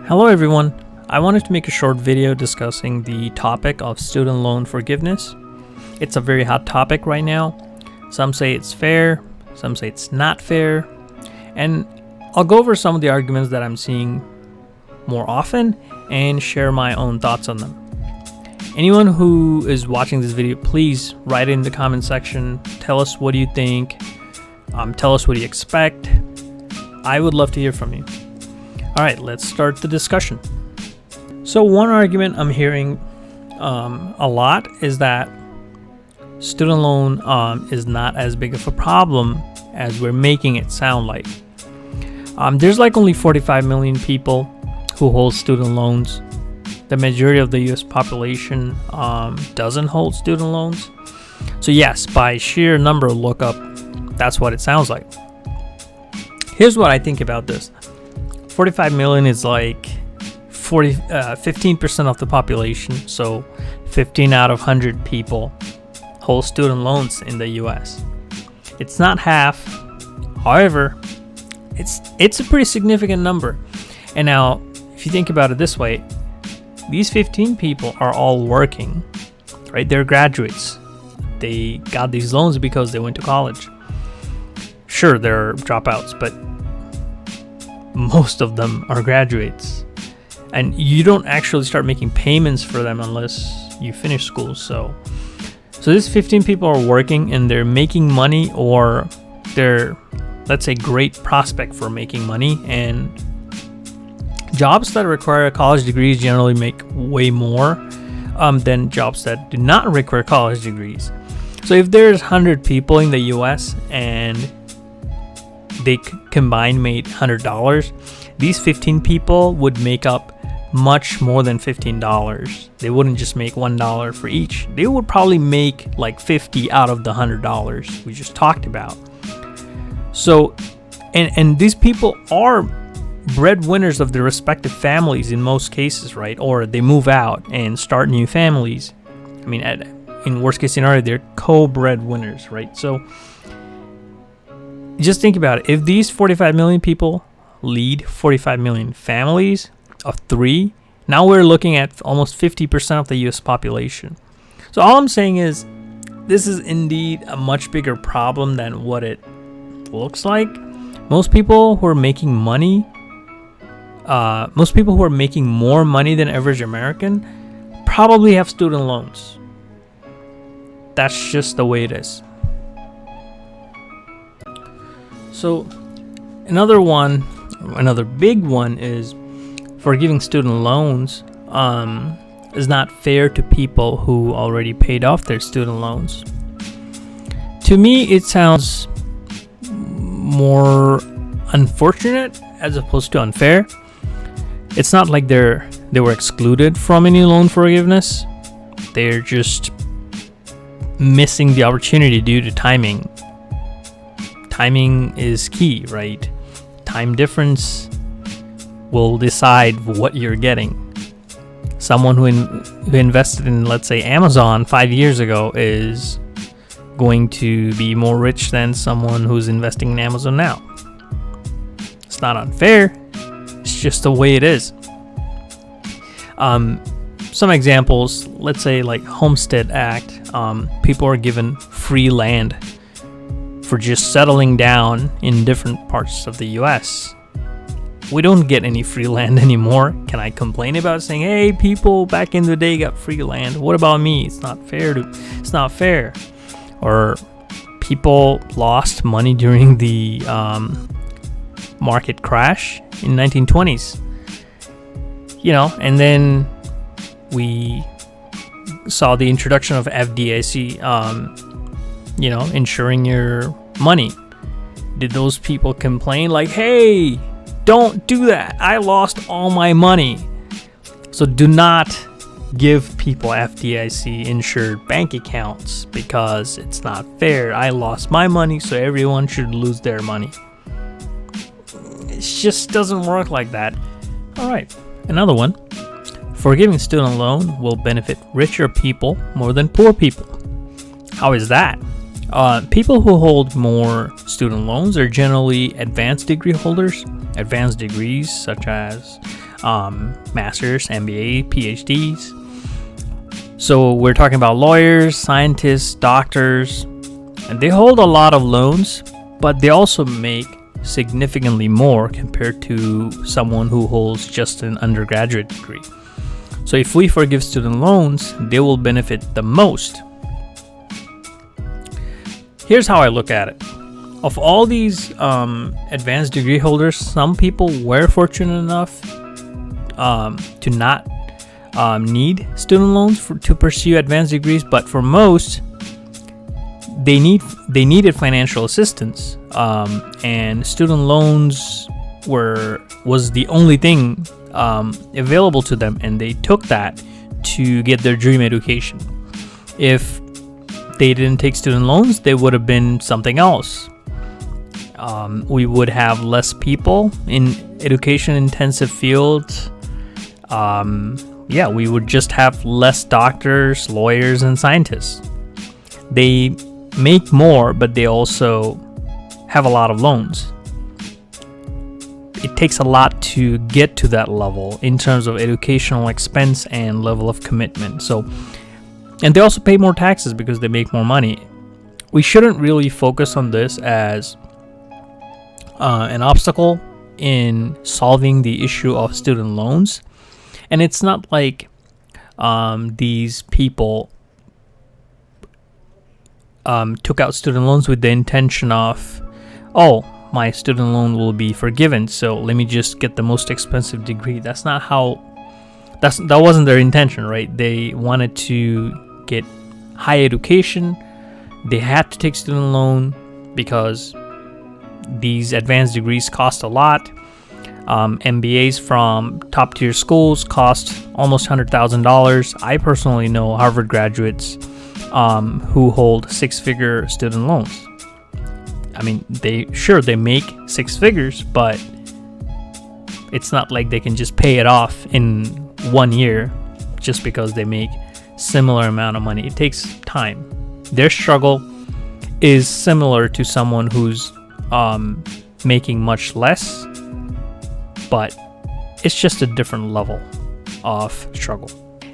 Hello everyone, I wanted to make a short video discussing the topic of student loan forgiveness. It's a very hot topic right now. Some say it's fair, some say it's not fair, and I'll go over some of the arguments that I'm seeing more often and share my own thoughts on them. Anyone who is watching this video, please write in the comment section, tell us what you think, tell us what you expect. I would love to hear from you. All right, let's start the discussion. So one argument I'm hearing a lot is that student loan is not as big of a problem as we're making it sound like. There's like only 45 million people who hold student loans. The majority of the US population doesn't hold student loans. So yes, by sheer number lookup, that's what it sounds like. Here's what I think about this. 45 million is like 15% of the population, so 15 out of 100 people hold student loans in the US. It's not half, however, it's a pretty significant number. And now, if you think about it this way, these 15 people are all working, right? They're graduates. They got these loans because they went to college. Sure, there are dropouts, but most of them are graduates, and you don't actually start making payments for them unless you finish school. So these 15 people are working and they're making money, or they're, let's say, great prospect for making money. And jobs that require college degrees generally make way more than jobs that do not require college degrees. So if there's 100 people in the US and they combined made $100, these 15 people would make up much more than $15. They wouldn't just make $1 for each. They would probably make like 50 out of the $100 we just talked about. So, and these people are breadwinners of their respective families in most cases, right? Or they move out and start new families. I mean, in worst case scenario, they're co-breadwinners, right? So just think about it. If these 45 million people lead 45 million families of 3, now we're looking at almost 50% of the US population. So all I'm saying is this is indeed a much bigger problem than what it looks like. Most people who are making money, most people who are making more money than average American probably have student loans. That's just the way it is. So another big one is forgiving student loans is not fair to people who already paid off their student loans. To me, it sounds more unfortunate as opposed to unfair. It's not like they were excluded from any loan forgiveness. They're just missing the opportunity due to timing. Timing is key, right? Time difference will decide what you're getting. Someone who invested in, let's say, Amazon 5 years ago is going to be more rich than someone who's investing in Amazon now. It's not unfair. It's just the way it is. Some examples, let's say like Homestead Act, people are given free land for just settling down in different parts of the US. We don't get any free land anymore. Can I complain about saying, hey, people back in the day got free land? What about me? It's not fair. Or people lost money during the market crash in 1920s. And then we saw the introduction of FDIC, insuring your money. Did those people complain like, hey, don't do that, I lost all my money? So do not give people FDIC insured bank accounts because it's not fair. I lost my money, so everyone should lose their money. It just doesn't work like that. All right, another one. Forgiving student loan will benefit richer people more than poor people. How is that? People who hold more student loans are generally advanced degree holders. Advanced degrees such as masters, MBA, PhDs. So we're talking about lawyers, scientists, doctors, and they hold a lot of loans, but they also make significantly more compared to someone who holds just an undergraduate degree. So if we forgive student loans, they will benefit the most. Here's how I look at it. Of all these advanced degree holders, some people were fortunate enough to not need student loans to pursue advanced degrees, but for most, they needed financial assistance, and student loans was the only thing available to them, and they took that to get their dream education. If they didn't take student loans, they would have been something else. We would have less people in education-intensive fields. We would just have less doctors, lawyers, and scientists. They make more, but they also have a lot of loans. It takes a lot to get to that level in terms of educational expense and level of commitment. And they also pay more taxes because they make more money. We shouldn't really focus on this as an obstacle in solving the issue of student loans. And it's not like these people took out student loans with the intention of, my student loan will be forgiven, so let me just get the most expensive degree. That wasn't their intention, right? They wanted to get high education. They had to take student loan because these advanced degrees cost a lot. MBAs from top tier schools cost almost $100,000. I personally know Harvard graduates who hold six-figure student loans. I mean, they make six figures, but it's not like they can just pay it off in 1 year just because they make similar amount of money. It takes time. Their struggle is similar to someone who's making much less, but it's just a different level of struggle.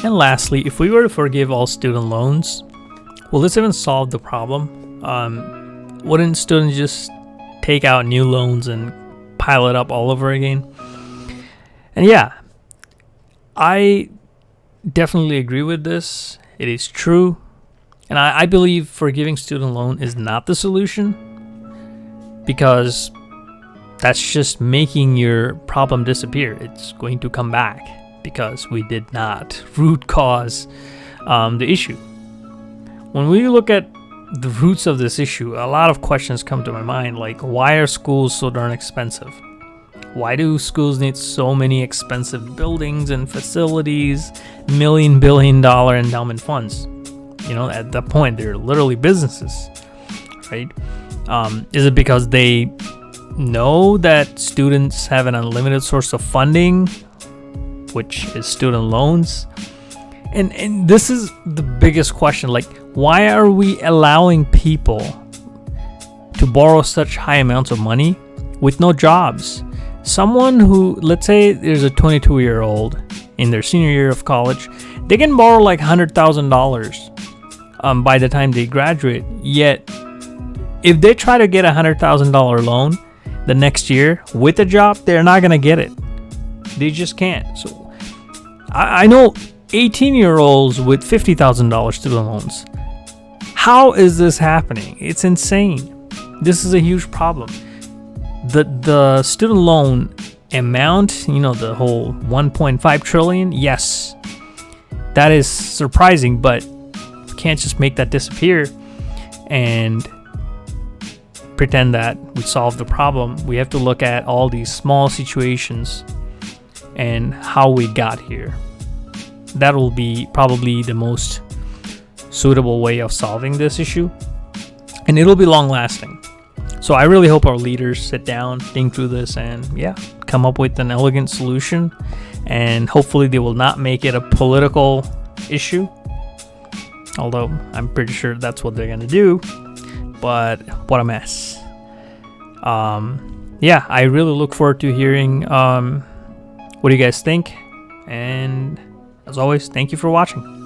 And lastly, if we were to forgive all student loans, will this even solve the problem? Wouldn't students just take out new loans and pile it up all over again? And yeah, I definitely agree with this. It is true. And I believe forgiving student loan is not the solution, because that's just making your problem disappear. It's going to come back because we did not root cause the issue. When we look at the roots of this issue, a lot of questions come to my mind, like, why are schools so darn expensive? Why do schools need so many expensive buildings and facilities, billion-dollar endowment funds? At that point, they're literally businesses, right? Is it because they know that students have an unlimited source of funding, which is student loans? And this is the biggest question, like, why are we allowing people to borrow such high amounts of money with no jobs? Someone who, let's say there's a 22-year-old in their senior year of college, they can borrow like $100,000 by the time they graduate. Yet, if they try to get a $100,000 loan the next year with a job, they're not going to get it. They just can't. So I know 18-year-olds with $50,000 student loans. How is this happening? It's insane. This is a huge problem. The student loan amount, the whole 1.5 trillion, yes, that is surprising, but we can't just make that disappear and pretend that we solved the problem. We have to look at all these small situations and how we got here. That will be probably the most suitable way of solving this issue, and it'll be long lasting. So I really hope our leaders sit down, think through this, and come up with an elegant solution, and hopefully they will not make it a political issue, although I'm pretty sure that's what they're gonna do. But what a mess. I really look forward to hearing What do you guys think? And as always, thank you for watching.